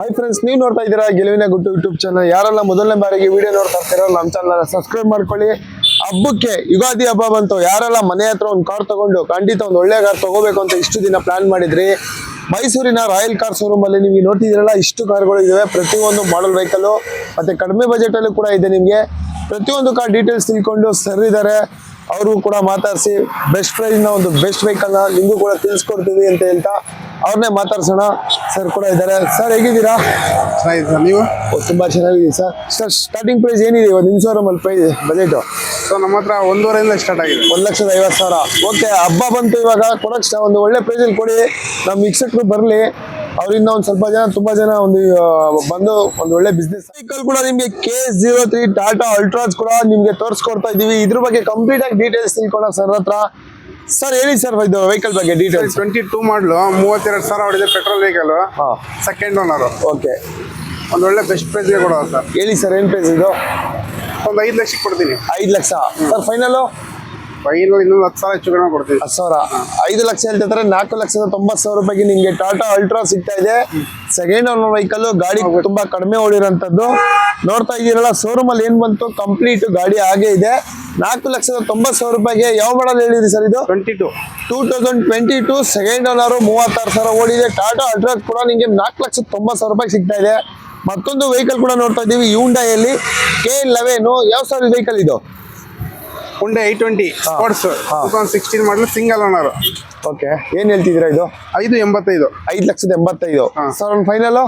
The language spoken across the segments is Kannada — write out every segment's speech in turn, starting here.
ಹಾಯ್ ಫ್ರೆಂಡ್ಸ್, ನೀವು ನೋಡ್ತಾ ಇದ್ದೀರಾ ಗೆಲುವಿನ ಗುಟ್ಟು ಯೂಟ್ಯೂಬ್ ಚಾನಲ್. ಯಾರೆಲ್ಲ ಮೊದಲನೇ ಬಾರಿಗೆ ವಿಡಿಯೋ ನೋಡ್ತಾ ಇರ್ತೀರೋ ನಮ್ಮ ಚಾನಲ್ ಸಬ್ಸ್ಕ್ರೈಬ್ ಮಾಡ್ಕೊಳ್ಳಿ. ಹಬ್ಬಕ್ಕೆ ಯುಗಾದಿ ಹಬ್ಬ ಬಂತು. ಯಾರೆಲ್ಲ ಮನೆ ಹತ್ರ ಒಂದು ಕಾರ್ ತಗೊಂಡು ಖಂಡಿತ ಒಂದು ಒಳ್ಳೆ ಕಾರ್ ತಗೋಬೇಕು ಅಂತ ಇಷ್ಟು ದಿನ ಪ್ಲಾನ್ ಮಾಡಿದ್ರಿ, ಮೈಸೂರಿನ ರಾಯಲ್ ಕಾರ್ ಶೋರೂಮ್ ಅಲ್ಲಿ ನೀವು ನೋಡ್ತಿದ್ದೀರಲ್ಲ, ಇಷ್ಟು ಕಾರ್ಗಳು ಇದಾವೆ. ಪ್ರತಿಯೊಂದು ಮಾಡಲ್ ವೆಹಿಕಲ್ ಮತ್ತೆ ಕಡಿಮೆ ಬಜೆಟ್ ಅಲ್ಲೂ ಕೂಡ ಇದೆ. ನಿಮಗೆ ಪ್ರತಿಯೊಂದು ಕಾರ್ ಡೀಟೇಲ್ಸ್ ತಿಳ್ಕೊಂಡು ಸರ್ ಇದ್ದಾರೆ, ಅವ್ರಿಗೂ ಕೂಡ ಮಾತಾಡಿಸಿ ಬೆಸ್ಟ್ ಪ್ರೈಸ್ ನ ಒಂದು ಬೆಸ್ಟ್ ವೆಹಿಕಲ್ ನ ನಿಮಗೂ ಕೂಡ ತಿಳಿಸ್ಕೊಡ್ತೀವಿ ಅಂತ ಹೇಳ್ತಾ ಅವ್ರನ್ನೇ ಮಾತಾಡ್ಸೋಣ. ಸರ್ ಕೂಡ ಇದ್ದಾರೆ. ಸರ್ ಹೇಗಿದ್ದೀರಾ? ಸರ್ ನೀವು? ತುಂಬಾ ಚೆನ್ನಾಗಿದ್ದೀವಿ ಸರ್. ಸರ್ ಸ್ಟಾರ್ಟಿಂಗ್ ಪ್ರೈಸ್ ಏನಿದೆ ಇವತ್ತು ನಿಮ್ಮ ಶೋರೂಮ್ ಅಲ್ಲಿ ಪ್ರೈಸ್ ಬಜೆಟ್? ಸರ್ ನಮ್ಮ ಹತ್ರ 1.5 ಸ್ಟಾರ್ಟ್ ಆಗಿದೆ. 1,50,000. ಓಕೆ, ಹಬ್ಬ ಬಂತು, ಇವಾಗ ಕೊಡಕ್ ಒಂದು ಒಳ್ಳೆ ಪ್ರೈಸ್ ಅಲ್ಲಿ ಕೊಡಿ. ನಮ್ಮ ವೀಕ್ಷಕರು ಬರ್ಲಿ, ಅವರಿಂದ ಒಂದ್ ಸ್ವಲ್ಪ ಜನ, ತುಂಬಾ ಜನ ಒಂದು ಬಂದು ಒಂದು ಒಳ್ಳೆ ಬಿಸ್ನೆಸ್ ವೆಹಿಕಲ್ ಕೂಡ ನಿಮ್ಗೆ K03 ಟಾಟಾ ಅಲ್ಟ್ರಾಸ್ ಕೂಡ ನಿಮ್ಗೆ ತೋರಿಸ್ಕೊಡ್ತಾ ಇದೀವಿ. ಇದ್ರ ಬಗ್ಗೆ ಕಂಪ್ಲೀಟ್ ಆಗಿ ಡೀಟೇಲ್ಸ್ ತಿಳ್ಕೊಳ್ಳೋಣ ಸರ್ ಹತ್ರ. ಸರ್ ಹೇಳಿ ಸರ್, ಇದು ವೆಹಿಕಲ್ ಬಗ್ಗೆ ಡೀಟೇಲ್ಸ್. 22 ಮಾಡಲು 32,000 ಹೊಡಿದೆ. Petrol vehicle, second owner. Okay, ಒಂದು ಒಳ್ಳೆ ಬೆಸ್ಟ್ ಪ್ರೈಸ್ಗೆ ಕೊಡೋದು ಸರ್. ಹೇಳಿ ಸರ್, ಏನ್ ಪ್ರೈಸ್ ಇದು? ಒಂದು 5 ಲಕ್ಷಕ್ಕೆ ಕೊಡ್ತೀನಿ. 5 ಲಕ್ಷ ಸರ್ ಫೈನಲ್? ಫೈನಲ್ ಇನ್ನೊಂದು 10,000 ಹೆಚ್ಚು ಕಡಿಮೆ ಕೊಡ್ತೀನಿ. 10,000. 5 ಲಕ್ಷ ಹೇಳ್ತಿದ್ರೆ 4,90,000 ರೂಪಾಯಿಗೆ ನಿಮ್ಗೆ ಟಾಟಾ ಅಲ್ಟ್ರಾ ಸಿಗ್ತಾ ಇದೆ. ಸೆಕೆಂಡ್ ಓನರ್ ವೆಹಿಕಲ್, ಗಾಡಿ ತುಂಬಾ ಕಡಿಮೆ ಓಡಿರೋಂಥದ್ದು. ನೋಡ್ತಾ ಇದ್ದೀರಲ್ಲ, ಶೋರೂಮ್ ಅಲ್ಲಿ ಏನ್ ಬಂತು, ಕಂಪ್ಲೀಟ್ ಗಾಡಿ ಹಾಗೆ ಇದೆ. 4,90,000 ರೂಪಾಯಿಗೆ. ಯಾವ ಮಾಡಲ್ ಹೇಳಿದ್ರಿ ಸರ್ ಇದು? 2022 ಸೆಕೆಂಡ್ ಓನರ್, 36,000 ಓಡಿದೆ. ಟಾಟಾ ಅಲ್ಟ್ರಾ ಕೂಡ ನಿಮಗೆ 4,90,000 ರೂಪಾಯಿ ಸಿಗ್ತಾ ಇದೆ. ಮತ್ತೊಂದು ವೆಹಿಕಲ್ ಕೂಡ ನೋಡ್ತಾ ಇದ್ದೀವಿ, ಹ್ಯುಂಡೈಯಲ್ಲಿ K11. ಯಾವ ಸರ್ ವೆಹಿಕಲ್ ಇದು? ಹುಂಡೈ i20 ಸ್ಪೋರ್ಟ್ಸ್, 2016 ಮಾಡಲು, ಸಿಂಗಲ್ ಓನರ್. ಓಕೆ, ಏನ್ ಹೇಳ್ತಿದ್ದೀರಾ ಇದು? 5.85. 5,85,000. ಸರ್ ಒಂದು ಫೈನಲ್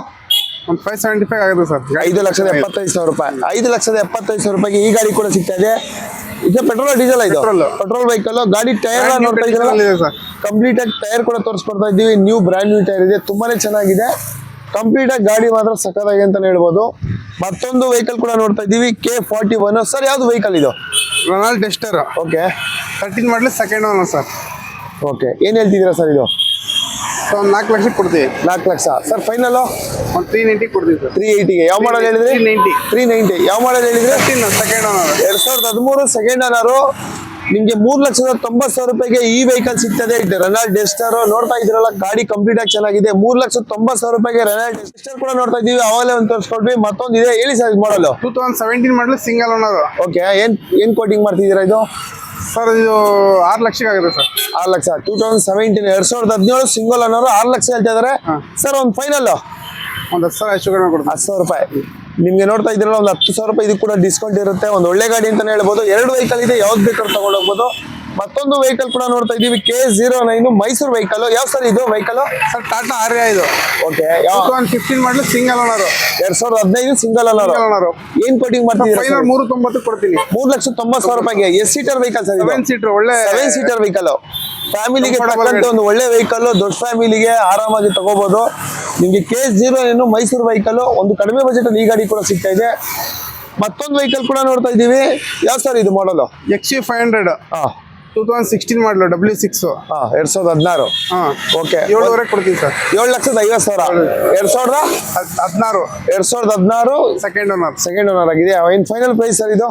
ಒಂದು 575 ಆಗುತ್ತೆ ಸರ್. 5,75,000 ರೂಪಾಯಿ. 5,75,000 ರೂಪಾಯಿಗೆ ಈ ಗಾಡಿ ಕೂಡ ಸಿಗ್ತಾ ಇದೆ. ಇದು ಪೆಟ್ರೋಲ್ ಡೀಸೆಲ್? ಇದು ಪೆಟ್ರೋಲ್ ವೆಹಿಕಲ್. ಗಾಡಿ ಟೈರ್ ನೋಡ್ತಾ ಇದ್ದೀರಾ, ಕಂಪ್ಲೀಟ್ ಆಗಿ ಟೈರ್ ಕೂಡ ತೋರಿಸ್ಕೊಡ್ತಾ ಇದ್ದೀವಿ. ನ್ಯೂ ಬ್ರ್ಯಾಂಡ್ ನ್ಯೂ ಟೈರ್ ಇದೆ, ತುಂಬಾನೇ ಚೆನ್ನಾಗಿದೆ. ಕಂಪ್ಲೀಟ್ ಆಗಿ ಗಾಡಿ ಮಾತ್ರ ಸಕ್ಕತ್ತಾಗಿ ಅಂತಾನೆ ಹೇಳ್ಬೋದು. ಮತ್ತೊಂದು ವೆಹಿಕಲ್ ಕೂಡ ನೋಡ್ತಾ ಇದ್ದೀವಿ, K41. ಸರ್ ಯಾವ್ದು ವೆಹಿಕಲ್ ಇದು? Ronald Duster. ಓಕೆ, 13 ಮಾಡಲು, ಸೆಕೆಂಡ್ ಓನರ್ ಸರ್. ಓಕೆ, ಏನ್ ಹೇಳ್ತಿದ್ದೀರಾ ಸರ್ ಇದು? ಒಂದು 4 ಲಕ್ಷಕ್ಕೆ ಕೊಡ್ತೀವಿ. 4 ಲಕ್ಷ ಸರ್ ಫೈನಲ್? ಒಂದು 390 ಕೊಡ್ತೀವಿ ಸರ್. 380ಗೆ. ಯಾವ ಮಾಡಲ್ ಹೇಳಿದ್ರಿ? 390. ಯಾವ ಮಾಡಲ್ ಹೇಳಿದ್ರೆ? Second owner, 2013 second owner. ನಿಮ್ಗೆ 3,90,000 ರೂಪಾಯಿಗೆ ಈ ವೆಹಿಕಲ್ ಸಿಗ್ತದೆ. ರೆನಾಲ್ಡ್ ಡೆಸ್ಟರ್ ನೋಡ್ತಾ ಇದ್ರಲ್ಲ, ಗಾಡಿ ಕಂಪ್ಲೀಟ್ ಆಗಿ ಚೆನ್ನಾಗಿದೆ. 3,90,000 ರೂಪಾಯಿಗೆ ರೆನಾಲ್ಡ್ ಡೆಸ್ಟರ್ ಕೂಡ ನೋಡ್ತಾ ಇದೀವಿ. ಅವಾಗಲೇ ಒಂದು ತೋರಿಸ್ಕೊಡ್ವಿ. ಮತ್ತೊಂದು ಇದೆ, ಹೇಳಿ ಸರ್ ಮಾಡಲ್. 2017 ಮಾಡಲು, ಸಿಂಗಲ್ ಓನರ್. ಓಕೆ, ಏನ್ ಕೋಟಿಂಗ್ ಮಾಡ್ತಿದ್ದೀರಾ ಇದು? ಸರ್ ಇದು 6 ಲಕ್ಷಕ್ಕೆ ಆಗುತ್ತೆ sir. 6 lakh. 2017 2017 single owner, 6 lakh ಹೇಳ್ತಾ ಇದಾರೆ. ಸರ್ ಒಂದು ಫೈನಲ್ ಒಂದು 10,000 ಹೆಚ್ಚು ಕಡಿಮೆ ಕೊಡ್ತೀನಿ. 10,000 ರೂಪಾಯಿ. ನಿಮ್ಗೆ ನೋಡ್ತಾ ಇದ್ರಲ್ಲ, ಒಂದು 10,000 ರೂಪಾಯಿ ಇದು ಕೂಡ ಡಿಸ್ಕೌಂಟ್ ಇರುತ್ತೆ. ಒಂದು ಒಳ್ಳೆ ಗಾಡಿ ಅಂತಾನೆ ಹೇಳ್ಬೋದು. 2 ವೆಹಿಕಲ್ ಇದೆ, ಯಾವ್ದು ಬೇಕಾದ್ರೂ ತಗೊಂಡು ಹೋಗ್ಬೋದು. ಮತ್ತೊಂದು ವೆಹಿಕಲ್ ಕೂಡ ನೋಡ್ತಾ ಇದೀವಿ, K09 ಮೈಸೂರು ವೆಹಿಕಲ್. ಯಾವ ಸರ್ ಇದು ವೆಹಿಕಲ್? ಸರ್ ಟಾಟಾ ಆರ್ಯ ಇದು. ಓಕೆ, 2015 ಮಾಡಲು, ಸಿಂಗಲ್ ಓನರ್. 2015 single owner. ಏನ್ ಕೋಟಿಂಗ್ ಮಾಡ್ತಿದ್ದೀರಾ? ಫೈನಲ್ 390 ಕೊಡ್ತೀನಿ. 3,90,000 ರೂಪಾಯಿಗೆ. ಎಷ್ಟು ಸೀಟರ್ ವೆಹಿಕಲ್ ಸರ್? 7 ಸೀಟರ್. ಒಳ್ಳೆ 7 ಸೀಟರ್ ವೆಹಿಕಲ್. ಫ್ಯಾಮಿಲಿಗೆ ತಕ್ಕಂತ ಒಂದು ಒಳ್ಳೆ ವೆಹಿಕಲ್, ದೊಡ್ಡ ಫ್ಯಾಮಿಲಿಗೆ ಆರಾಮಾಗಿ ತಗೋಬಹುದು. ನಿಮ್ಗೆ K09 ಮೈಸೂರು ವೆಹಿಕಲ್, ಒಂದು ಕಡಿಮೆ ಬಜೆಟ್ ಅಲ್ಲಿ ಈ ಗಾಡಿ ಕೂಡ ಸಿಗ್ತಾ ಇದೆ. ಮತ್ತೊಂದು ವೆಹಿಕಲ್ ಕೂಡ ನೋಡ್ತಾ ಇದೀವಿ. ಯಾವ ಸರ್ ಇದು ಮಾಡಲು? XC500. 2016 ಮಾಡಲು, W6. 2016. ಓಕೆ, 7,000 ಕೊಡ್ತೀವಿ sir. 7,50,000. 2016 2016 second owner. Second owner ಆಗಿದೆ. ಏನ್ ಫೈನಲ್ ಪ್ರೈಸ್ ಸರ್ ಇದು?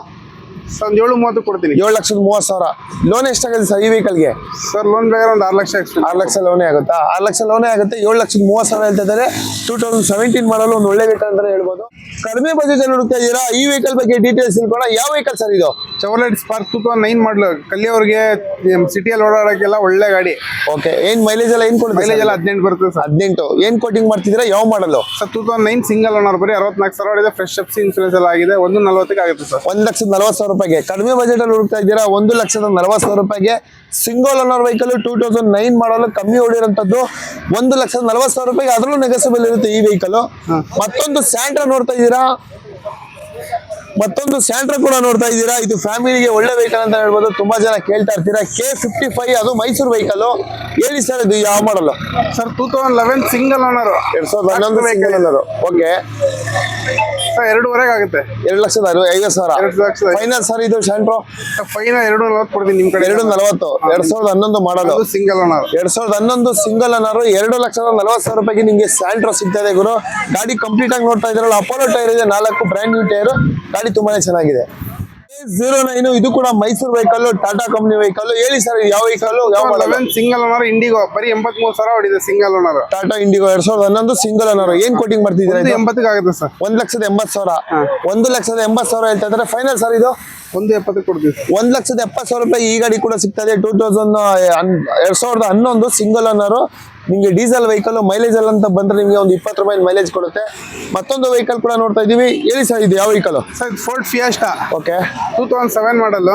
ಸರ್ 7,30 ಕೊಡ್ತೀನಿ. 7,30,000. ಲೋನ್ ಎಷ್ಟಾಗುತ್ತೆ ಸರ್ ಈ ವೆಹಿಕಲ್ಗೆ? ಸರ್ ಲೋನ್ ಬೇಕಾದ್ರೆ ಒಂದು 6 ಲಕ್ಷ. 6 ಲಕ್ಷ ಲೋನೇ ಆಗುತ್ತಾ? 6 ಲಕ್ಷ ಲೋನೇ ಆಗುತ್ತೆ. 7,30,000 ಹೇಳ್ತಾ ಇದ್ದಾರೆ. 2017 ಮಾಡಲು ಒಂದು ಒಳ್ಳೆ ವೆಹಿಕಲ್ ಅಂತಾನೆ ಹೇಳ್ಬೋದು. ಕಡಿಮೆ ಬಜೆಟ್ ಅಲ್ಲಿ ಹುಡುಕ್ತಾ ಇದ್ದೀರಾ, ಈ ವೆಹಿಕಲ್ ಬಗ್ಗೆ ಡೀಟೇಲ್ಸ್ ತಿಳ್ಕೊಳ್ಳೋಣ. ಯಾವ ವೆಹಿಕಲ್ ಸರ್ ಇದು? ಚವರ್ಲೆಟ್ ಸ್ಪಾರ್ಕ್ 2009 ಮಾಡಲು, ಕಲ್ಲಿಯವ್ರಿಗೆ ಸಿಟಿಯಲ್ಲಿ ಓಡಾಡೋಕ್ಕೆಲ್ಲ ಒಳ್ಳೆ ಗಾಡಿ. ಓಕೆ, ಏನ್ ಮೈಲೇಜ್ ಎಲ್ಲ ಏನ್ ಕೊಡುತ್ತೆ? ಮೈಲೇಜ್ ಎಲ್ಲ 18 ಬರುತ್ತೆ ಸರ್. 18. ಏನ್ ಕೋಟಿಂಗ್ ಮಾಡ್ತಿದ್ದೀರಾ? ಯಾವ ಮಾಡಲು? ಸರ್ 2009 ಸಿಂಗಲ್ ಓನರ್, ಬರೀ 64,000 ಹೊಡಿದೆ. ಫ್ರೆಶ್ ಎಫ್ಸಿ ಇನ್ಸೂರೆನ್ಸ್ ಎಲ್ಲ ಆಗಿದೆ. 1,40,000 ಆಗುತ್ತೆ ಸರ್. 1,40,000 ರೂಪಾಯಿಗೆ. ಕಡಿಮೆ ಬಜೆಟ್ ಅಲ್ಲಿ ಹುಡುಕ್ತಾ ಇದ್ದೀರಾ, 1,40,000 ರೂಪಾಯಿಗೆ. ಸಿಂಗಲ್ ಓನರ್ ವೆಹಿಕಲ್, 2009 ಮಾಡಲು, ಕಮ್ಮಿ ಓಡಿರೋಂಥದ್ದು. 1,40,000 ರೂಪಾಯಿಗೆ. ಅದರಲ್ಲೂ ನೆಗೋಸಿಬಲ್ ಇರುತ್ತೆ ಈ ವೆಹಿಕಲ್. ಮತ್ತೊಂದು ಸ್ಯಾಂಟ್ರಾ ನೋಡ್ತಾ ಇದ್ದೀರಾ, ಕೂಡ ನೋಡ್ತಾ ಇದ್ದೀರಾ. ಇದು ಫ್ಯಾಮಿಲಿಗೆ ಒಳ್ಳೆ ವೆಹಿಕಲ್ ಅಂತ ಹೇಳ್ಬೋದು. ತುಂಬಾ ಜನ ಕೇಳ್ತಾ ಇರ್ತೀರಾ. K55, ಅದು ಮೈಸೂರು ವೆಹಿಕಲ್. ಹೇಳಿ ಸರ್, ಇದು ಯಾವ model? Sir 2011 single owner. 2011 single owner. Okay, sir 2.5 ಆಗುತ್ತೆ. 2,50,000. ಫೈನಲ್ ಸರ್ ಇದು ಸ್ಯಾಂಟ್ರೋ? ಫೈನಲ್ 2,40 ಕೊಡ್ತೀನಿ ನಿಮ್ ಕಡೆ. 2,40. 2011 ಮಾಡಲು, ಸಿಂಗಲ್ ಓನರ್. 2011 single owner. 2,40,000 ರೂಪಾಯಿಗೆ ನಿಮ್ಗೆ ಸ್ಯಾಂಟ್ರೋ ಸಿಗ್ತದೆ ಗುರು. ಗಾಡಿ ಕಂಪ್ಲೀಟ್ ಆಗಿ ನೋಡ್ತಾ ಇದ್ರಲ್ಲ, ಅಪೋಲೋ ಟೈರ್ ಇದೆ, 4 ಬ್ರ್ಯಾಂಡ್ ನ್ಯೂ ಟೈರ್. ಗಾಡಿ ತುಂಬಾನೇ ಚೆನ್ನಾಗಿದೆ. 09 ಇದು ಕೂಡ Mysuru vehicle, Tata company vehicle. ಹೇಳಿ ಸರ್ ಯಾವ ವೆಹಿಕಲ್, ಯಾವ ಮಾಡಲ್? ಸಿಂಗಲ್ ಓನರ್ ಇಂಡಿಗೋ, ಬರೀ 83,000 ಹೊಡಿದೆ single owner. Tata Indigo 2011 single owner. ಏನ್ ಕೋಟಿಂಗ್ ಮಾಡ್ತಿದ್ದೀರಾ? 80 ಆಗುತ್ತೆ ಸರ್. 1,80,000. 1,80,000 ಹೇಳ್ತಾ ಇದ್ದಾರೆ. ಫೈನಲ್ ಸರ್ ಇದು 170 ಕೊಡ್ತೀವಿ. 1,70,000 ರೂಪಾಯಿ ಈ ಗಾಡಿ ಕೂಡ ಸಿಗ್ತದೆ. 2011 ಸಿಂಗಲ್ ಓನರ್. ನಿಮ್ಗೆ ಡೀಸೆಲ್ ವೆಹಿಕಲ್ ಮೈಲೇಜ್ ಅಲ್ಲ ಅಂತ ಬಂದ್ರೆ ನಿಮ್ಗೆ ಒಂದು 20 ರೂಪಾಯಿ ಮೈಲೇಜ್ ಕೊಡುತ್ತೆ. ಮತ್ತೊಂದು ವೆಹಿಕಲ್ ಕೂಡ ನೋಡ್ತಾ ಇದೀವಿ. ಹೇಳಿ ಸರ್ ಇದು ಯಾವ vehicle? Sir Ford Fiesta. Okay, 2007 model.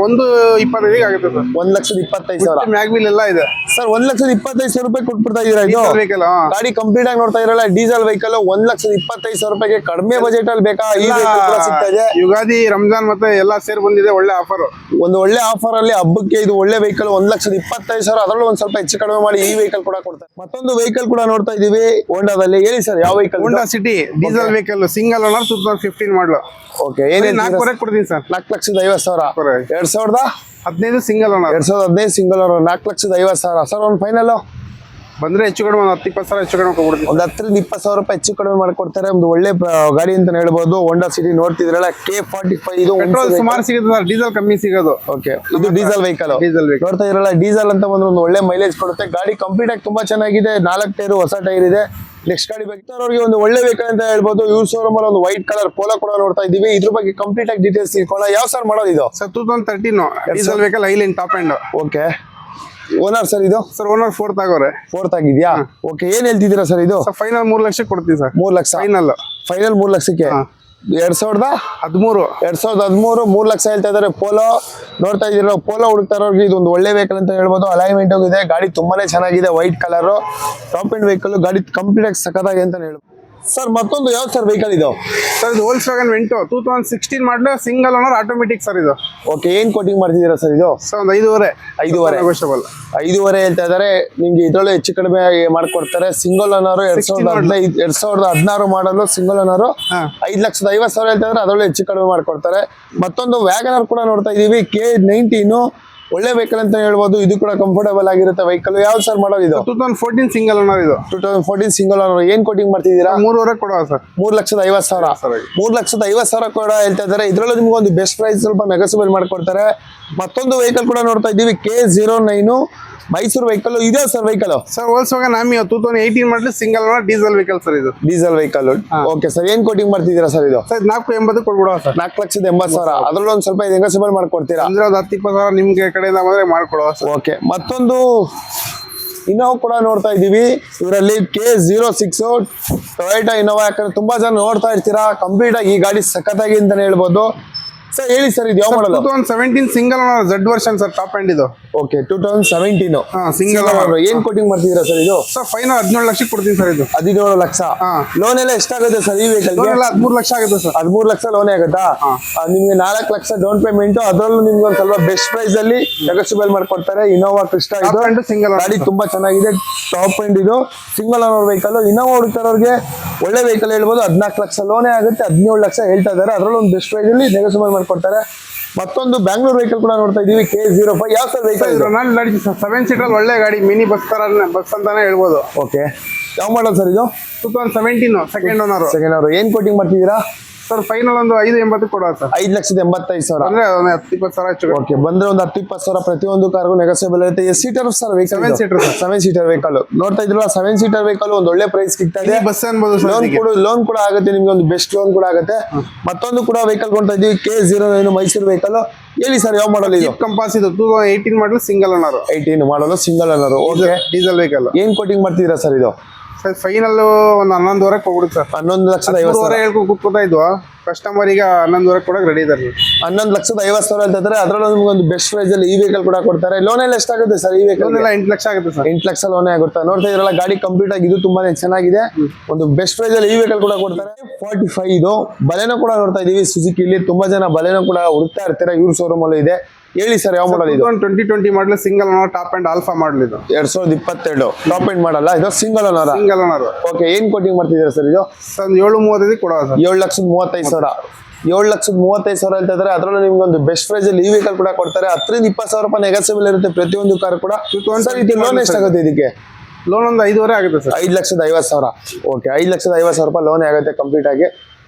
125 ಆಗುತ್ತೆ ಸರ್. 1,25,000. ಮ್ಯಾಗ್ವಿಲ್ ಎಲ್ಲ ಇದೆ ಸರ್. 1,25,000 ರೂಪಾಯಿ ಕೊಟ್ಬಿಡ್ತಾ ಇದೀರಾ ಇದು ವೆಹಿಕಲ್. ಗಾಡಿ ಕಂಪ್ಲೀಟ್ ಆಗಿ ನೋಡ್ತಾ ಇರಲ್ಲ. ಡೀಸೆಲ್ ವೆಹಿಕಲ್ 1,25,000 ರೂಪಾಯಿಗೆ ಕಡಿಮೆ ಬಜೆಟ್ ಅಲ್ಲಿ ಬೇಕಾ ಈ ವೆಹಿಕಲ್ ಕೂಡ ಸಿಗ್ತಾ ಇದೆ. ಯುಗಾದಿ, ರಂಜಾನ್ ಮತ್ತೆ ಎಲ್ಲ ಸೇರಿ ಬಂದಿದೆ. ಒಳ್ಳೆ ಆಫರ್, ಒಂದು ಒಳ್ಳೆ ಆಫರ್ ಅಲ್ಲಿ ಹಬ್ಬಕ್ಕೆ ಇದು ಒಳ್ಳೆ ವೆಹಿಕಲ್. 1,25,000. ಅದರಲ್ಲೂ ಒಂದ್ ಸ್ವಲ್ಪ ಹೆಚ್ಚು ಕಡಿಮೆ ಮಾಡಿ ಈ ವೆಹಿಕಲ್ ಕೂಡ ಕೊಡ್ತಾರೆ. ಮತ್ತೊಂದು ವೆಹಿಕಲ್ ಕೂಡ ನೋಡ್ತಾ ಇದೀವಿ ಹೋಂಡಾದಲ್ಲಿ. ಹೇಳಿ ಸರ್ ಯಾವ vehicle? Honda City diesel vehicle, single owner, 2015 ಮಾಡಲು. ಓಕೆ, ಏನೇನು 4 ಕೊಡ್ತೀನಿ sir. 4,50,000. 2015 single owner. 2015 single owner 4,50,000. Sir ಒಂದು ಫೈನಲ್ ಬಂದ್ರೆ ಹೆಚ್ಚು ಕಡಿಮೆ ಒಂದು 10-20,000 ಹೆಚ್ಚು ಕಡಿಮೆ ಕೊಡ್ಬಿಡ್ತೀನಿ. ಒಂದು 10,000 20,000 ರೂಪಾಯಿ ಹೆಚ್ಚು ಕಡಿಮೆ ಮಾಡ್ಕೊಡ್ತಾರೆ. ಒಂದು ಒಳ್ಳೆ ಗಾಡಿ ಅಂತ ಹೇಳ್ಬೋದು. ಹೋಂಡಾ ಸಿಟಿ ನೋಡ್ತಿದ್ರಲ್ಲ, K45. ಇದು ಪೆಟ್ರೋಲ್ ಸುಮಾರು ಸಿಗುತ್ತೆ ಸರ್, ಡೀಸೆಲ್ ಕಮ್ಮಿ ಸಿಗೋದು. ಓಕೆ, ಇದು ಡೀಸೆಲ್ ವೆಹಿಕಲ್. ಡೀಸೆಲ್ ವೆಹಿಕಲ್ ನೋಡ್ತಾ ಇರಲ್ಲ, ಡೀಸೆಲ್ ಅಂತ ಬಂದ್ರೆ ಒಂದು ಒಳ್ಳೆ ಮೈಲೇಜ್ ಕೊಡುತ್ತೆ. ಗಾಡಿ ಕಂಪ್ಲೀಟ್ ಆಗಿ ತುಂಬಾ ಚೆನ್ನಾಗಿದೆ. 4 ಟೈರ್ ಹೊಸ ಟೈರ್ ಇದೆ. ನೆಕ್ಸ್ಟ್ ಗಾಡಿ ಬಗ್ಗೆ ಒಂದು ಒಳ್ಳೆ ವೆಹಿಕಲ್ ಅಂತ ಹೇಳ್ಬೋದು. ಇವ್ರ ಶೋರೂಮ್ ಅಲ್ಲಿ ಒಂದು ವೈಟ್ ಕಲರ್ ಪೋಲೋ ಕೂಡ ನೋಡ್ತಾ ಇದೀವಿ. ಇದ್ರ ಬಗ್ಗೆ ಕಂಪ್ಲೀಟ್ ಆಗಿ ಡೀಟೇಲ್ಸ್ ತಿಳ್ಕೊಳ್ಳೋಣ. ಯಾವ ಸರ್ ಮಾಡೋದು ಇದು? ಸರ್ 2013 ಡೀಸೆಲ್ ವೆಹಿಕಲ್, ಐಲಿನ್ top end. Okay, owner sir ಇದು? ಸರ್ ಓನರ್ 4th ಆಗೋರೆ. 4th ಆಗಿದ್ಯಾ? ಓಕೆ, ಏನ್ ಹೇಳ್ತಿದ್ದೀರಾ ಸರ್ ಇದು? ಫೈನಲ್ 3 ಲಕ್ಷ ಕೊಡ್ತೀವಿ ಸರ್. 3 ಲಕ್ಷ ಫೈನಲ್ 3 ಲಕ್ಷಕ್ಕೆ. 2013 3 ಲಕ್ಷ ಹೇಳ್ತಾ ಇದಾರೆ. ಪೋಲೋ ನೋಡ್ತಾ ಇದೀರ. ಪೋಲೋ ಹುಡುಕ್ತಾ ಇರೋರಿಗೆ ಇದೊಂದು ಒಳ್ಳೆ ವೆಹಿಕಲ್ ಅಂತ ಹೇಳ್ಬೋದು. ಅಲೈನ್ಮೆಂಟ್ ಹೋಗಿದೆ. ಗಾಡಿ ತುಂಬಾನೇ ಚೆನ್ನಾಗಿದೆ. White colour top end vehicle. ಗಾಡಿ ಕಂಪ್ಲೀಟ್ ಆಗಿ ಸಖತ್ತಾಗಿ ಅಂತ ಹೇಳ್ಬೋದು. ಸರ್ ಮತ್ತೊಂದು ಯಾವ ಸರ್ ವೆಹಿಕಲ್ ಇದು? ಸರ್ ಇದು ವೋಲ್ಕ್ಸ್ವ್ಯಾಗನ್ ವೆಂಟೋ 2016 ಮಾಡಲು, ಸಿಂಗಲ್ ಓನರ್, ಆಟೋಮೆಟಿಕ್ ಸರ್ ಇದು. ಓಕೆ, ಏನ್ ಕೋಟಿಂಗ್ ಮಾಡ್ತಿದ್ದೀರಾ ಸರ್ ಇದು? ಸರ್ ಒಂದು 5.5 5.5 ಹೇಳ್ತಾ ಇದಾರೆ. ನಿಮ್ಗೆ ಇದ್ರಲ್ಲೂ ಹೆಚ್ಚು ಕಡಿಮೆ ಮಾಡ್ಕೊಡ್ತಾರೆ. ಸಿಂಗಲ್ ಓನರ್ 2016 ಮಾಡಲು ಸಿಂಗಲ್ ಓನರ್ 5,50,000 ಹೇಳ್ತಾ ಇದ್ರೆ. ಅದರಲ್ಲೂ ಹೆಚ್ಚು ಕಡಿಮೆ ಮಾಡ್ಕೊಡ್ತಾರೆ. ಮತ್ತೊಂದು ವ್ಯಾಗನರ್ ಕೂಡ ನೋಡ್ತಾ ಇದೀವಿ. K19 ಒಳ್ಳೆ ವೆಹಿಕಲ್ ಅಂತ ಹೇಳ್ಬೋದು. ಇದು ಕೂಡ ಕಂಫರ್ಟಬಲ್ ಆಗಿರುತ್ತೆ ವೆಹಿಕಲ್. ಯಾವ್ದು ಸರ್ ಮಾಡೋದು ಇದು? 2014 ಸಿಂಗಲ್ ಓನರ್ ಇದು. 2014 ಸಿಂಗಲ್ ಓನರ್. ಏನ್ ಕೋಟಿಂಗ್ ಮಾಡ್ತಿದ್ದೀರಾ? 3.5 ಕೊಡುವ ಸರ್. 3,50,000. 3,50,000 ಕೂಡ ಹೇಳ್ತಾ ಇದ್ದಾರೆ. ಇದ್ರಲ್ಲೂ ನಿಮ್ಗೆ ಒಂದು ಬೆಸ್ಟ್ ಪ್ರೈಸ್ ಸ್ವಲ್ಪ ನೆಗೋಸಿಯಬಲ್ ಮಾಡ್ಕೊಡ್ತಾರೆ. ಮತ್ತೊಂದು ವೆಹಿಕಲ್ ಕೂಡ ನೋಡ್ತಾ ಇದ್ದೀವಿ. K09 Mysuru vehicle. ಇದೆ sir vehicle? Sir Volkswagen Ameo 2018 model, single owner, diesel vehicle sir ಇದು. Diesel vehicle. ಓಕೆ ಸರ್, ಏನ್ ಕೋಟಿಂಗ್ ಮಾಡ್ತಿದ್ದೀರಾ ಸರ್ ಇದು? ಸರ್ 4.80 ಕೊಡ್ಬಿಡುವ ಸರ್. 4,80,000. ಅದ್ರಲ್ಲೂ ಒಂದ್ ಸ್ವಲ್ಪ ನೆಗೋಸಿಯಬಲ್ ಮಾಡ್ಕೊಡ್ತೀರಾ? ಅಂದ್ರೆ ಒಂದು 10-20,000 ನಿಮ್ಗೆ ಕಡೆಯಿಂದ ಬಂದ್ರೆ ಮಾಡ್ಕೊಡುವ ಸರ್. ಓಕೆ, ಮತ್ತೊಂದು ಇನ್ನೋವಾ ಕೂಡ ನೋಡ್ತಾ ಇದೀವಿ. ಇವರಲ್ಲಿ K06 ಟೊಯೋಟಾ ಇನ್ನೋವಾ. ಯಾಕಂದ್ರೆ ತುಂಬಾ ಜನ ನೋಡ್ತಾ ಇರ್ತೀರಾ. ಕಂಪ್ಲೀಟ್ ಆಗಿ ಈ ಗಾಡಿ ಸಖತ್ತಾಗಿ ಅಂತಾನೆ ಹೇಳ್ಬೋದು. ಸರ್ ಹೇಳಿ ಸರ್ ಇದು ಯಾವ model? 2017 single owner, Z version sir, top end ಇದು. Okay, 2017 single owner. ಏನ್ ಕೋಟಿಂಗ್ ಮಾಡ್ತಿದ್ದೀರಾ ಸರ್ ಇದು? ಸರ್ ಫೈನಲ್ 17 ಲಕ್ಷಕ್ಕೆ ಕೊಡ್ತೀನಿ ಸರ್ ಇದು. 17 ಲಕ್ಷ. ಲೋನ್ ಎಲ್ಲ ಎಷ್ಟಾಗುತ್ತೆ ಸರ್ ಈ ವೆಹಿಕಲ್? 13 ಲಕ್ಷ ಆಗುತ್ತೆ ಸರ್. 13 ಲಕ್ಷ ಲೋನ್ ಆಗುತ್ತಾ? ನಿಮ್ಗೆ 4 ಲಕ್ಷ ಡೌನ್ ಪೇಮೆಂಟ್. ಅದರಲ್ಲೂ ನಿಮ್ಗೆ ಒಂದ್ ಸ್ವಲ್ಪ ಬೆಸ್ಟ್ ಪ್ರೈಸ್ ಅಲ್ಲಿ ನೆಗೋಸಿಯಬಲ್ ಮಾಡ್ಕೊಡ್ತಾರೆ. ಇನೋವಾ ಕ್ರಿಸ್ಟಾ ಇದು ಸಿಂಗಲ್ ಗಾಡಿ ತುಂಬಾ ಚೆನ್ನಾಗಿದೆ. ಟಾಪ್ ಎಂಡ್ ಇದು ಸಿಂಗಲ್ ಓನರ್ ವೆಹಿಕಲ್. ಇನೋವಾ ಹುಡುಕ್ತಾರವ್ರಿಗೆ ಒಳ್ಳೆ ವೆಹಿಕಲ್ ಹೇಳ್ಬೋದು. 14 ಲಕ್ಷ ಲೋನೇ ಆಗುತ್ತೆ. 17 ಲಕ್ಷ ಹೇಳ್ತಾ ಇದ್ದಾರೆ. ಅದರಲ್ಲೂ ಒಂದು ಬೆಸ್ಟ್ ಪ್ರೈಸ್ ಅಲ್ಲಿ ನೆಗೋಸಿಯಬಲ್ ಮಾಡ್ಕೊಡ್ತಾರೆ. ಮತ್ತೊಂದು ಬ್ಯಾಂಗ್ಳೂರ್ ವೆಹಿಕಲ್ ಕೂಡ ನೋಡ್ತಾ ಇದೀವಿ. K05. ಯಾವ ಸರ್ ವೆಹಿಕಲ್? 7 ಸೀಟರ್ ಒಳ್ಳೆ ಗಾಡಿ, ಮಿನಿ ಬಸ್ ತರ, ಬಸ್ ಅಂತಾನೆ ಹೇಳ್ಬೋದು. ಓಕೆ, ಯಾವ ಮಾಡಲ್ ಸರ್ ಇದು? 2017 ಸೆಕೆಂಡ್ ಓನರ್. ಏನ್ ಕೋಟಿಂಗ್ ಮಾಡ್ತಿದ್ದೀರಾ? ಸರ್ ಫೈನಲ್ ಒಂದು 5.80 ಕೊಡುವ ಸರ್. 5,85,000. ಅಂದ್ರೆ 10-20,000 ಹೆಚ್ಚು. ಓಕೆ, ಬಂದ್ರೆ ಒಂದು 10-20,000 ಪ್ರತಿಯೊಂದು ಕಾರ್ಗೂ ನೆಗೋಸಿಯಬಲ್ ಇರುತ್ತೆ. ಎಷ್ಟು seater sir vehicle? 7 seater vehicle. ನೋಡ್ತಾ ಇದ್ರಲ್ಲ, 7 ಸೀಟರ್ ವೆಹಿಕಲ್ ಒಂದು ಒಳ್ಳೆ ಪ್ರೈಸ್ ಸಿಗ್ತಾ ಇದೆ. ಬಸ್ ಅನ್ಬೋದು. ಲೋನ್ ಕೂಡ ಆಗುತ್ತೆ ನಿಮ್ಗೆ. ಒಂದು ಬೆಸ್ಟ್ ಲೋನ್ ಕೂಡ ಆಗುತ್ತೆ. ಮತ್ತೊಂದು ಕೂಡ ವೆಹಿಕಲ್ ಕೊಡ್ತಾ ಇದೀವಿ. K09 Mysuru vehicle. ಹೇಳಿ ಸರ್ ಯಾವ ಮಾಡಲ್ ಇದು? ಕಂಪಾಸ್ ಇದು 2018 ಮಾಡಲು, ಸಿಂಗಲ್ ಓನರ್. 18 ಮಾಡಲು single owner. Okay, diesel vehicle. ಏನ್ ಕೋಟಿಂಗ್ ಮಾಡ್ತಿದ್ದೀರಾ ಸರ್ ಇದು? ಸರ್ ಫೈನಲ್ ಒಂದು 11.5 ಹೋಗ್ಬಿಡುತ್ತೆ ಸರ್. 11,50,000 ಹೇಳ್ಕೊಂಡು ಕೂತ್ಕೋತಾ ಇದ್ವಾ. ಕಸ್ಟಮರ್ ಈಗ 11.5 ಕೊಡಕ್ಕೆ ರೆಡಿ ಇದ್ದಾರೆ. 11,50,000 ಹೇಳ್ತಾರೆ. ಅದರಲ್ಲೂ ನಿಮ್ಗೆ ಒಂದು ಬೆಸ್ಟ್ ಪ್ರೈಸ್ ಅಲ್ಲಿ ಈ ವೆಹಿಕಲ್ ಕೂಡ ಕೊಡ್ತಾರೆ. ಲೋನ್ ಎಲ್ಲ ಎಷ್ಟಾಗುತ್ತೆ ಸರ್ ಈ ವೆಹಿಕಲ್? 8 ಲಕ್ಷ ಆಗುತ್ತೆ ಸರ್. 8 ಲಕ್ಷ ಲೋನೇ ಆಗುತ್ತೆ. ನೋಡ್ತಾ ಇದ್ರಲ್ಲ, ಗಾಡಿ ಕಂಪ್ಲೀಟ್ ಆಗಿ ಇದು ತುಂಬಾನೇ ಚೆನ್ನಾಗಿದೆ. ಒಂದು ಬೆಸ್ಟ್ ಪ್ರೈಸ್ ಅಲ್ಲಿ ಈ ವೆಹಿಕಲ್ ಕೂಡ ಕೊಡ್ತಾರೆ. 45 ಇದು ಬಲೆನೋ ಕೂಡ ನೋಡ್ತಾ ಇದೀವಿ. ಸುಜುಕಿ ಇಲ್ಲಿ ತುಂಬಾ ಜನ ಬಲೆನೋ ಕೂಡ ಹುಡುಕ್ತಾ ಇರ್ತಾರೆ. ಇವ್ರ ಶೋರೂಮ್ ಅಲ್ಲಿ ಇದೆ. ಹೇಳಿ ಸರ್ ಯಾವ ಮಾಡಲ್ ಇದು? 2020 model, single owner, top end Alpha model ಇದು. 2022 ಟಾಪ್ ಎಂಡ್ ಮಾಡಲ್ಲ ಇದು. Single owner. ಓಕೆ, ಏನ್ ಕೋಟಿಂಗ್ ಮಾಡ್ತಿದ್ದೀರಾ ಸರ್ ಇದು? 7.35 ಕೊಡುವ ಸರ್. 7,35,000. 7,35,000 ಹೇಳ್ತಾ ಇದ್ದಾರೆ. ಅದರಲ್ಲೂ ನಿಮ್ಗೆ ಒಂದು ಬೆಸ್ಟ್ ಪ್ರೈಸ್ ಅಲ್ಲಿ ಈ ವೆಹಿಕಲ್ ಕೂಡ ಕೊಡ್ತಾರೆ. 10,000-20,000 ರೂಪಾಯಿ ನೆಗೋಸಿಯಬಲ್ ಇರುತ್ತೆ ಪ್ರತಿಯೊಂದು ಕಾರ್ ಕೂಡ. ಸರ್ ಇದು ಲೋನ್ ಎಷ್ಟಾಗುತ್ತೆ ಇದಕ್ಕೆ? ಲೋನ್ ಒಂದು 5.5 ಆಗುತ್ತೆ ಸರ್. 5,50,000. ಓಕೆ, 5,50,000 ರೂಪಾಯಿ ಲೋನ್ ಆಗುತ್ತೆ ಕಂಪ್ಲೀಟ್ ಆಗಿ.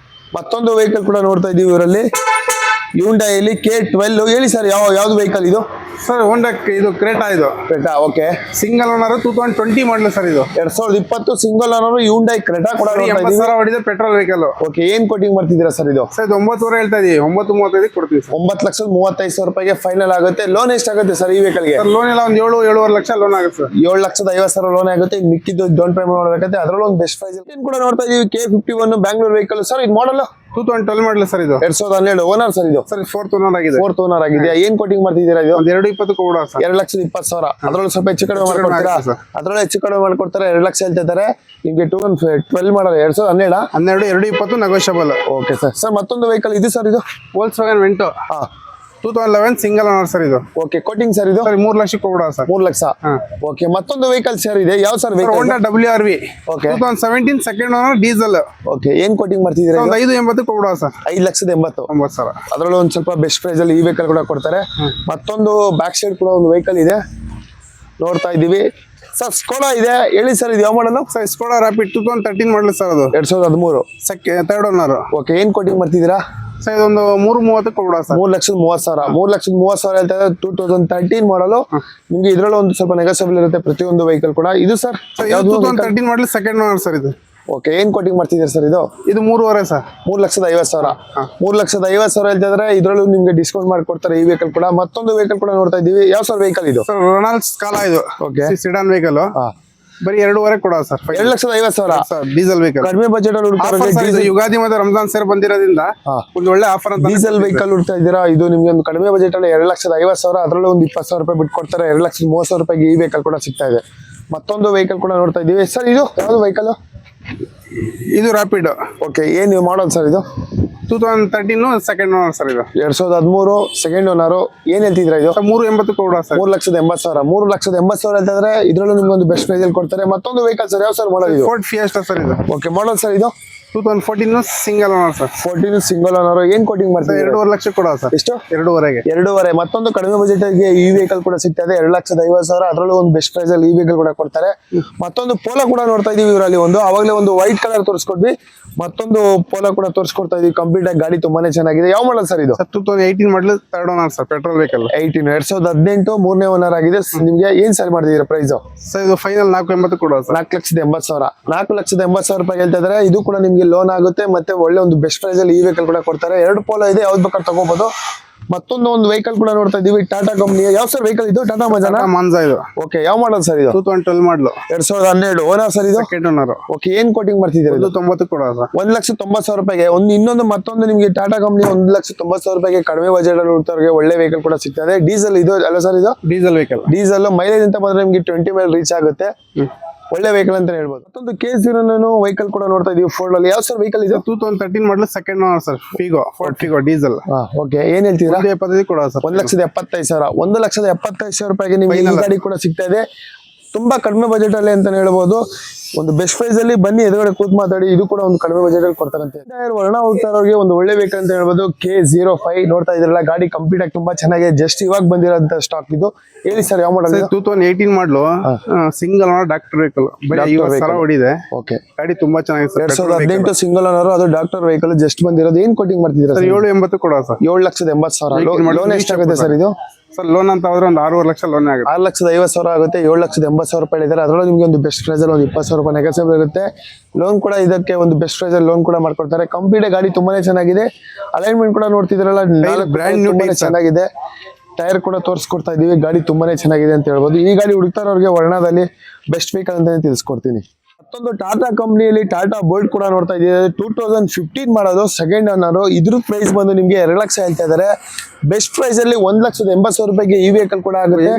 ಮತ್ತೊಂದು ವೆಹಿಕಲ್ ಕೂಡ ನೋಡ್ತಾ ಇದೀವಿ ಇವರಲ್ಲಿ. ಯುಂಡೈಲಿ K12 ಹೇಳಿ ಸರ್ ಯಾವ್ದು ವೆಹಿಕಲ್ ಇದು? ಸರ್ ಹೋಂಡಾ ಇದು ಕ್ರೇಟಾ ಇದು Creta. Okay, single owner 2020 model sir ಇದು 2020 ಸಿಂಗಲ್ ಓನರ್ ಯುಂಡೈ ಕ್ರೆಟಾ ಕೂಡ ನೋಡ್ತಾ 80 ಇದೀವಿ. ಸಾವಿರ ಹೊಡಿದೆ ಪೆಟ್ರೋಲ್ ವೆಹಿಕಲ್. ಓಕೆ, ಏನ್ ಕೋಟಿಂಗ್ ಮಾಡ್ತಿದ್ದೀರಾ ಸರ್ ಇದು? ಸರ್ ಇದು 9.5 ಹೇಳ್ತಾ ಇದೀವಿ, 9.35 ಕೊಡ್ತೀವಿ ಸರ್. 9,35,000 ರೂಪಾಯಿಗೆ ಫೈನಲ್ ಆಗುತ್ತೆ. ಲೋನ್ ಎಷ್ಟಾಗುತ್ತೆ ಸರ್ ಈ ವೆಹಿಕಲ್ಗೆ? ಸರ್ ಲೋನ್ ಎಲ್ಲ ಒಂದು 7-7.5 ಲಕ್ಷ ಲೋನ್ ಆಗುತ್ತೆ ಸರ್. 7,50,000 ಲೋನ್ ಆಗುತ್ತೆ. ಇನ್ನು ಮಿಕ್ಕಿದ್ದು ಡೌನ್ ಪೇಮೆಂಟ್ ಮಾಡಬೇಕಾಗುತ್ತೆ. ಅದರಲ್ಲೂ ಒಂದು ಬೆಸ್ಟ್ ಪ್ರೈಸ್ ಕೂಡ ನೋಡ್ತಾ ಇದೀವಿ. K51 Bangalore vehicle sir. ಇದು ಮಾಡಲ್ 2012 ಮಾಡಲ್ ಸರ್ ಇದು 2017 ಓನರ್ ಸರ್ ಇದು. ಸರ್ 4th ಓನರ್ ಆಗಿದೆ. 4th ಓನರ್ ಆಗಿದೆ. ಏನ್ ಕೋಟಿಂಗ್ ಮಾಡ್ತಿದ್ದೀರಾ ಇದು? ಒಂದು 2.20 ಕೊಡ ಸರ್. 2,20,000. ಅದ್ರೊಳಗೆ ಸ್ವಲ್ಪ ಹೆಚ್ಚು ಕಡಿಮೆ ಮಾಡ್ಕೊಡ್ತೀರಾ? ಸರ್ ಅದ್ರೊಳಗೆ ಹೆಚ್ಚು ಕಡಿಮೆ ಮಾಡ್ಕೊಡ್ತಾರೆ. 2 ಲಕ್ಷ ಹೇಳ್ತಿದ್ದಾರೆ ನಿಮ್ಗೆ. 2012 ಮಾಡಲ್ 2017. 2.20 ನೆಗೋಷಿಯಬಲ್. Okay sir. ಸರ್ ಮತ್ತೊಂದು ವೆಹಿಕಲ್ ಇದು ಸರ್. ಇದು Volkswagen Vento ಹಾ 2011 ಸಿಂಗಲ್ ಓನರ್ ಸರ್ ಇದು. ಓಕೆ, ಕೋಟಿಂಗ್ ಸರ್ ಇದು ಸರ್ 3 ಲಕ್ಷ ಕೊಡ ಸರ್. 3 ಲಕ್ಷ. ಓಕೆ, ಮತ್ತೊಂದು ವೆಹಿಕಲ್ ಸರ್ ಇದೆ. ಯಾವ ಸರ್ ವೆಹಿಕಲ್? ಹೋಂಡಾ WRV okay 2017 second owner diesel. Okay, ಏನ್ ಕೋಟಿಂಗ್ ಮಾಡ್ತಿದ್ದೀರಾ? ಒಂದು 5.80 ಕೊಡ ಸರ್. 5,80,000. 9,000. ಅದರಲ್ಲೂ ಒಂದು ಸ್ವಲ್ಪ ಬೆಸ್ಟ್ ಪ್ರೈಸ್ ಅಲ್ಲಿ ಈ ವೆಹಿಕಲ್ ಕೂಡ ಕೊಡ್ತಾರೆ. ಮತ್ತೊಂದು ಬ್ಯಾಕ್ ಸೈಡ್ ಕೂಡ ಒಂದು ವೆಹಿಕಲ್ ಇದೆ ನೋಡ್ತಾ ಇದ್ದೀವಿ ಸರ್. ಸ್ಕೋಡಾ ಇದೆ ಹೇಳಿ ಸರ್. ಇದು ಯಾವ ಮಾಡಲು? Sir Skoda rapid 2013 model sir ಅದು 2013. Third owner. ಓಕೆ, ಏನ್ ಕೋಟಿಂಗ್ ಮಾಡ್ತಿದ್ದೀರಾ? ಸರ್ ಇದೊಂದು 3.30 ಕೊಡ ಸರ್. 3,30,000. 3,30,000 ಹೇಳ್ತಾ ಇದ್ದಾರೆ. 2013 ಮಾಡಲು. ನಿಮ್ಗೆ ಇದ್ರಲ್ಲೂ ಒಂದು ಸ್ವಲ್ಪ ನೆಗೋಸಿಯಬಲ್ ಇರುತ್ತೆ ಪ್ರತಿಯೊಂದು ವೆಹಿಕಲ್ ಕೂಡ. ಇದು sir 2013 model second owner sir ಇದು. ಓಕೆ, ಏನ್ ಕೋಟಿಂಗ್ ಮಾಡ್ತಿದ್ದೀರಾ ಸರ್ ಇದು? ಇದು 3.5 ಸರ್. 3,50,000. 3,50,000 ಹೇಳ್ತಾ ಇದ್ರೆ ಇದ್ರಲ್ಲೂ ನಿಮ್ಗೆ ಡಿಸ್ಕೌಂಟ್ ಮಾಡ್ಕೊಡ್ತಾರೆ ಈ ವೆಹಿಕಲ್ ಕೂಡ. ಮತ್ತೊಂದು ವೆಹಿಕಲ್ ಕೂಡ ನೋಡ್ತಾ ಇದೀವಿ. ಯಾವ ಸರ್ ವೆಹಿಕಲ್ ಇದು? ಸರ್ ರೊನಾಲ್ಡ್ ಸ್ಕಾಲಾ ಇದು. Okay, sedan vehicle. ಬರೀ 2.5 ಕೊಡ ಸರ್. 2,50,000 sir diesel vehicle. ಕಡಿಮೆ ಬಜೆಟ್ ಅಲ್ಲಿ ಹುಡುಕ್ತಾರೆ. ಯುಗಾದಿ ಮತ್ತೆ ರಂಜಾನ್ ಸೇರ್ ಬಂದಿರೋದ್ರಿಂದ ಒಂದು ಒಳ್ಳೆ ಆಫರ್ ಅಂತ. ಡೀಸೆಲ್ ವೆಹಿಕಲ್ ಹುಡ್ತಾ ಇದ್ದೀರಾ? ಇದು ನಿಮ್ಗೆ ಒಂದು ಕಡಿಮೆ ಬಜೆಟ್ ಅಲ್ಲಿ 2,50,000. ಅದರಲ್ಲೂ ಒಂದು 20,000 ರೂಪಾಯಿ ಬಿಟ್ಟು ಕೊಡ್ತಾರೆ. 2,30,000 ರೂಪಾಯಿಗೆ ಈ ವೆಹಿಕಲ್ ಕೂಡ ಸಿಗ್ತಾ ಇದೆ. ಮತ್ತೊಂದು ವೆಹಿಕಲ್ ಕೂಡ ನೋಡ್ತಾ ಇದೀವಿ ಸರ್. ಇದು ಯಾವ್ದು ವೆಹಿಕಲ್? ಇದು ರ್ಯಾಪಿಡ್. ಓಕೆ, ಏನ್ ನೀವು ಮಾಡೋದು ಸರ್ ಇದು? 2013 ಸೆಕೆಂಡ್ ಓನರ್ ಸರ್ ಇದು. 2013 ಸೆಕೆಂಡ್ ಓನರ್. ಏನ್ ಹೇಳ್ತಿದ್ರ ಇದು? 3.80 ಕೊಡ ಸರ್. 3,80,000. 3,80,000 ಹೇಳ್ತಿದ್ರೆ ಇದ್ರಲ್ಲೂ ನಿಮ್ಗೆ ಒಂದು ಬೆಸ್ಟ್ ಪ್ರೈಸ್ ಅಲ್ಲಿ ಕೊಡ್ತಾರೆ. ಮತ್ತೊಂದು ವೆಹಿಕಲ್ ಸರ್. ಯಾವ ಸರ್ ಮಾಡಲ್ ಇದು? ಫೋರ್ಡ್ ಫಿಯೆಸ್ಟಾ ಸರ್ ಇದು. ಓಕೆ, ಮಾಡಲ್ ಸರ್ ಇದು 2014 single owner sir. 14 single owner. ಏನ್ ಕೋಟಿಂಗ್ ಮಾಡ್ತಾರೆ? 2.5 ಲಕ್ಷ ಕೊಡ ಸರ್. ಎಷ್ಟು? 2.5ಗೆ. 2.5. ಮತ್ತೊಂದು ಕಡಿಮೆ ಬಜೆಟ್ ಗೆ ಈ ವೆಹಿಕಲ್ ಕೂಡ ಸಿಗ್ತದೆ. 2,50,000. ಅದರಲ್ಲೂ ಒಂದು ಬೆಸ್ಟ್ ಪ್ರೈಸ್ ಅಲ್ಲಿ ಈ ವೆಹಿಕಲ್ ಕೂಡ ಕೊಡ್ತಾರೆ. ಮತ್ತೊಂದು ಪೋಲೋ ಕೂಡ ನೋಡ್ತಾ ಇದೀವಿ ಇವರಲ್ಲಿ. ಅವಾಗಲೇ ಒಂದು ವೈಟ್ ಕಲರ್ ತೋರಿಸ್ಕೊಡ್ವಿ. ಮತ್ತೊಂದು ಪೋಲೋ ಕೂಡ ತೋರಿಸ್ಕೊಡ್ತಾ ಇದೀವಿ. ಕಂಪ್ಲೀಟ್ ಆಗಿ ಗಾಡಿ ತುಂಬಾನೇ ಚೆನ್ನಾಗಿದೆ. ಯಾವ ಮಾಡಲ್ ಸರ್ ಇದು? 2018 ಮಾಡಲ್ third owner sir. Petrol vehicle. 2018 ಮೂರನೇ ಓನರ್ ಆಗಿದೆ. ನಿಮ್ಗೆ ಏನ್ ಸೆಲ್ ಮಾಡ್ತಿದ್ದೀರಾ ಪ್ರೈಸ್? ಸರ್ ಇದು ಫೈನಲ್ 4.80 ಕೊಡ ಸರ್. 4,80,000. 4,80,000 ರೂಪಾಯಿ ಹೇಳ್ತಾ ಇದಾರೆ. ಇದು ಕೂಡ ನಿಮ್ಗೆ ಲೋನ್ ಆಗುತ್ತೆ. ಮತ್ತೆ ಒಳ್ಳೆ ಒಂದು ಬೆಸ್ಟ್ ಪ್ರೈಸ್ ಅಲ್ಲಿ ಈ ವೆಹಿಕಲ್ ಕೂಡ ಕೊಡ್ತಾರೆ. 2 ಪೋಲೋ ಇದೆ, ಯಾವ್ದು ಬೇಕಾದ್ರೆ ತಗೋಬಹುದು. ಮತ್ತೊಂದು ವೆಹಿಕಲ್ ಕೂಡ ನೋಡ್ತಾ ಇದೀವಿ. ಟಾಟಾ ಕಂಪನಿಯ. ಯಾವ ಸರ್ ವೆಹಿಕಲ್ ಇದು? ಟಾಟಾ ಮಾಂಜಾ ಇದು. ಓಕೆ, ಯಾವ ಮಾಡಲ್ ಸರ್ ಇದು? 2012 ಮಾಡಲ್. 2012 ಓನರ್ ಸರ್ ಇದು. Second owner. ಓಕೆ, ಏನ್ ಕೋಟಿಂಗ್ ಮಾಡ್ತಿದ್ದೀರಾ? 1.90 ಕೊಡ ಸರ್. 1,90,000 ರೂಪಾಯಿಗೆ ಮತ್ತೊಂದು ನಿಮ್ಗೆ ಟಾಟಾ ಕಂಪನಿ 1,90,000 ರೂಪಾಯಿಗೆ ಕಡಿಮೆ ಬಜೆಟ್ ಅಲ್ಲಿ ಹುಡುಕ್ತವ್ರಿಗೆ ಒಳ್ಳೆ ವೆಹಿಕಲ್ ಕೂಡ ಸಿಗ್ತದೆ. ಡೀಸೆಲ್ ಇದು ಅಲ್ಲ ಸರ್? ಇದು ಡೀಸೆಲ್ ವೆಹಿಕಲ್. ಡೀಸೆಲ್ ಮೈಲೇಜ್ ಅಂತ ಬಂದ್ರೆ ನಿಮ್ಗೆ 20 ಮೇಲೆ ರೀಚ್ ಆಗುತ್ತೆ. ಒಳ್ಳೆ ವೆಹಿಕಲ್ ಅಂತ ಹೇಳ್ಬೋದು. ಮತ್ತೊಂದು K0 ವೆಹಿಕಲ್ ಕೂಡ ನೋಡ್ತಾ ಇದೀವಿ ಫೋರ್ಡ್ ಅಲ್ಲಿ. ಯಾವ ಸರ್ ವೆಹಿಕಲ್ ಇದು? 2013 model second owner sir. Ford Figo diesel. Okay, ಏನ್ ಹೇಳ್ತೀರಾ? 1.75 ಕೊಡ ಸರ್. 1,75,000. 1,75,000 ರೂಪಾಯಿಗೆ ನಿಮ್ಗೆ ಈ ಗಾಡಿ ಕೂಡ ಸಿಗ್ತಾ ಇದೆ. ತುಂಬಾ ಕಡಿಮೆ ಬಜೆಟ್ ಅಲ್ಲಿ ಅಂತ ಹೇಳ್ಬೋದು. ಒಂದು ಬೆಸ್ಟ್ ಪ್ರೈಸ್ ಅಲ್ಲಿ ಬನ್ನಿ ಎದುರುಗಡೆ ಕೂತ್ ಮಾತಾಡಿ. ಇದು ಕೂಡ ಒಂದು ಕಡಿಮೆ ಬಜೆಟ್ ಅಲ್ಲಿ ಕೊಡ್ತಾರಂತೆ. ವರ್ಣ ಹೋಗ್ತಾರೋರಿಗೆ ಒಂದು ಒಳ್ಳೆ ವೆಹಿಕಲ್ ಅಂತ ಹೇಳ್ಬೋದು. K05 ನೋಡ್ತಾ ಇದ್ರಲ್ಲ. ಗಾಡಿ ಕಂಪ್ಲೀಟ್ ಆಗಿ ತುಂಬಾ ಚೆನ್ನಾಗಿದೆ. ಜಸ್ಟ್ ಇವಾಗ ಬಂದಿರೋಂತ ಸ್ಟಾಕ್ ಇದು. ಹೇಳಿ ಸರ್, ಯಾವ ಮಾಡಲ್? 2018 model single owner doctor vehicle. ಬರೀ 50,000 ಹೊಡಿದೆ. ಓಕೆ, ಗಾಡಿ ತುಂಬಾ ಚೆನ್ನಾಗಿದೆ ಸರ್. 2018 single owner. ಅದು ಡಾಕ್ಟರ್ ವೆಹಿಕಲ್ ಜಸ್ಟ್ ಬಂದಿರೋದು. ಏನ್ ಕೋಟಿಂಗ್ ಮಾಡ್ತಿದ್ದೀರಾ? 7.80 ಕೊಡ ಸರ್. 7,80,000. ಲೋನ್ ಎಷ್ಟಾಗುತ್ತೆ ಸರ್ ಇದು? ಸರ್ ಲೋನ್ ಅಂತ ಹೋದ್ರೆ ಒಂದು 6.5 ಲಕ್ಷ ಲೋನ್ ಆಗುತ್ತೆ. 6,50,000 ಆಗುತ್ತೆ. 7,80,000 ರೂಪಾಯಿ ಇದ್ದಾರೆ. ಅದರಲ್ಲೂ ನಿಮ್ಗೆ ಒಂದು ಬೆಸ್ಟ್ ಪ್ರೈಸ್ ಅಲ್ಲಿ ಒಂದು 20,000 ರೂಪಾಯಿ ನೆಗೋಸಿಯಬಲ್ ಇರುತ್ತೆ. ಲೋನ್ ಕೂಡ ಇದಕ್ಕೆ ಒಂದು ಬೆಸ್ಟ್ ಪ್ರೈಸ್ ಅಲ್ಲಿ ಲೋನ್ ಕೂಡ ಮಾಡ್ಕೊಡ್ತಾರೆ. ಕಂಪ್ಲೀಟ್ ಗಾಡಿ ತುಂಬಾನೇ ಚೆನ್ನಾಗಿದೆ. ಅಲೈನ್ಮೆಂಟ್ ಕೂಡ ನೋಡ್ತಿದ್ರಲ್ಲ, ಬ್ರ್ಯಾಂಡ್ ನ್ಯೂ ಚೆನ್ನಾಗಿದೆ. ಟೈರ್ ಕೂಡ ತೋರಿಸ್ಕೊಡ್ತಾ ಇದೀವಿ. ಗಾಡಿ ತುಂಬಾನೇ ಚೆನ್ನಾಗಿದೆ ಅಂತ ಹೇಳ್ಬೋದು. ಈ ಗಾಡಿ ಹುಡುಕ್ತಾರವ್ರಿಗೆ ವರ್ಣದಲ್ಲಿ ಬೆಸ್ಟ್ ವೆಹಿಕಲ್ ಅಂತಾನೆ ತಿಳಿಸ್ಕೊಡ್ತೀನಿ. ಮತ್ತೊಂದು ಟಾಟಾ ಕಂಪನಿಯಲ್ಲಿ ಟಾಟಾ ಬೋಲ್ಟ್ ಕೂಡ ನೋಡ್ತಾ ಇದ್ದೀವಿ. 2015 ಮಾಡೋದು, ಸೆಕೆಂಡ್ ಓನರ್. ಇದ್ರ ಪ್ರೈಸ್ ಬಂದು ನಿಮ್ಗೆ 2 ಲಕ್ಷ ಹೇಳ್ತಾ ಇದಾರೆ. ಬೆಸ್ಟ್ ಪ್ರೈಸ್ ಅಲ್ಲಿ 1,80,000 ರೂಪಾಯಿಗೆ ಈ ವೆಹಿಕಲ್ ಕೂಡ ಆಗುತ್ತೆ.